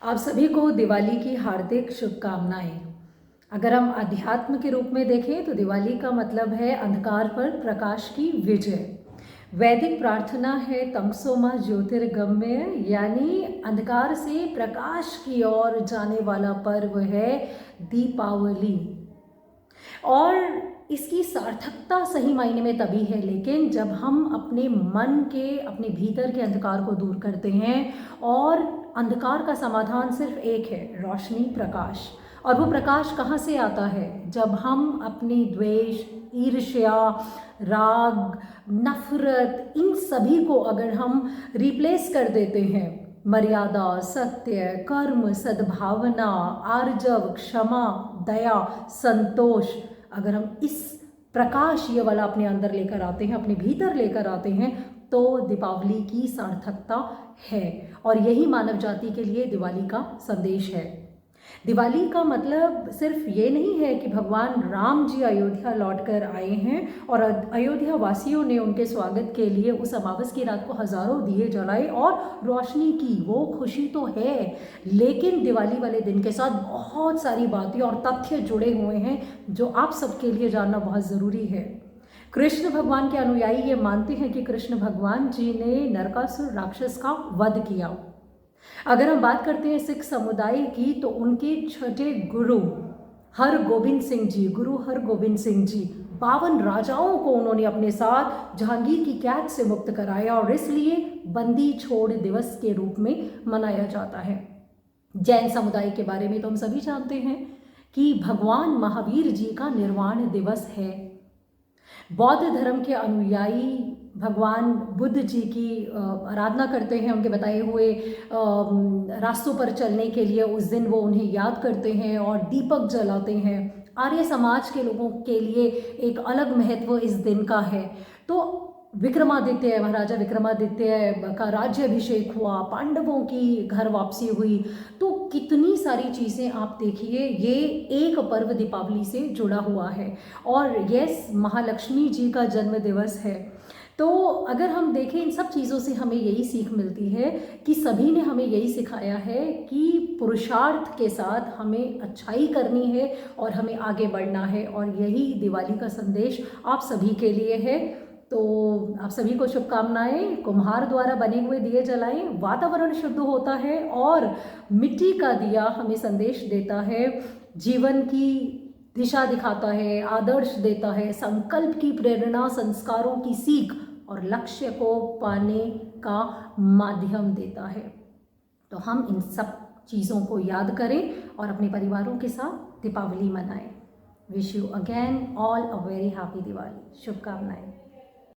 आप सभी को दिवाली की हार्दिक शुभकामनाएं। अगर हम अध्यात्म के रूप में देखें तो दिवाली का मतलब है अंधकार पर प्रकाश की विजय। वैदिक प्रार्थना है तमसो मा ज्योतिर्गमय, यानी अंधकार से प्रकाश की ओर जाने वाला पर्व है दीपावली। और इसकी सार्थकता सही मायने में तभी है लेकिन जब हम अपने मन के, अपने भीतर के अंधकार को दूर करते हैं। और अंधकार का समाधान सिर्फ एक है, रोशनी, प्रकाश। और वो प्रकाश कहाँ से आता है? जब हम अपनी द्वेष, ईर्ष्या, राग, नफरत, इन सभी को अगर हम रिप्लेस कर देते हैं मर्यादा, सत्य, कर्म, सद्भावना, आर्जव, क्षमा, दया, संतोष, अगर हम इस प्रकाश ये वाला अपने अंदर लेकर आते हैं, अपने भीतर लेकर आते हैं, तो दीपावली की सार्थकता है। और यही मानव जाति के लिए दिवाली का संदेश है। दिवाली का मतलब सिर्फ ये नहीं है कि भगवान राम जी अयोध्या लौटकर आए हैं और अयोध्या वासियों ने उनके स्वागत के लिए उस अमावस की रात को हजारों दिए जलाए और रोशनी की। वो खुशी तो है, लेकिन दिवाली वाले दिन के साथ बहुत सारी बातें और तथ्य जुड़े हुए हैं जो आप सबके लिए जानना बहुत ज़रूरी है। कृष्ण भगवान के अनुयायी ये मानते हैं कि कृष्ण भगवान जी ने नरकासुर राक्षस का वध किया। अगर हम बात करते हैं सिख समुदाय की, तो उनके छठे गुरु हरगोबिंद सिंह जी, गुरु हरगोबिंद सिंह जी 52 राजाओं को उन्होंने अपने साथ जहांगीर की कैद से मुक्त कराया और इसलिए बंदी छोड़ दिवस के रूप में मनाया जाता है। जैन समुदाय के बारे में तो हम सभी जानते हैं कि भगवान महावीर जी का निर्वाण दिवस है। बौद्ध धर्म के अनुयायी भगवान बुद्ध जी की आराधना करते हैं, उनके बताए हुए रास्तों पर चलने के लिए उस दिन वो उन्हें याद करते हैं और दीपक जलाते हैं। आर्य समाज के लोगों के लिए एक अलग महत्व इस दिन का है। तो विक्रमादित्य, महाराजा विक्रमादित्य का राज्याभिषेक हुआ, पांडवों की घर वापसी हुई, तो कितनी सारी चीज़ें आप देखिए, ये एक पर्व दीपावली से जुड़ा हुआ है। और यस, महालक्ष्मी जी का जन्म दिवस है। तो अगर हम देखें, इन सब चीज़ों से हमें यही सीख मिलती है कि सभी ने हमें यही सिखाया है कि पुरुषार्थ के साथ हमें अच्छाई करनी है और हमें आगे बढ़ना है। और यही दिवाली का संदेश आप सभी के लिए है। तो आप सभी को शुभकामनाएं। कुम्हार द्वारा बने हुए दिए जलाएं, वातावरण शुद्ध होता है और मिट्टी का दिया हमें संदेश देता है, जीवन की दिशा दिखाता है, आदर्श देता है, संकल्प की प्रेरणा, संस्कारों की सीख और लक्ष्य को पाने का माध्यम देता है। तो हम इन सब चीज़ों को याद करें और अपने परिवारों के साथ दीपावली मनाएं। Wish you again all a very happy Diwali. शुभकामनाएं।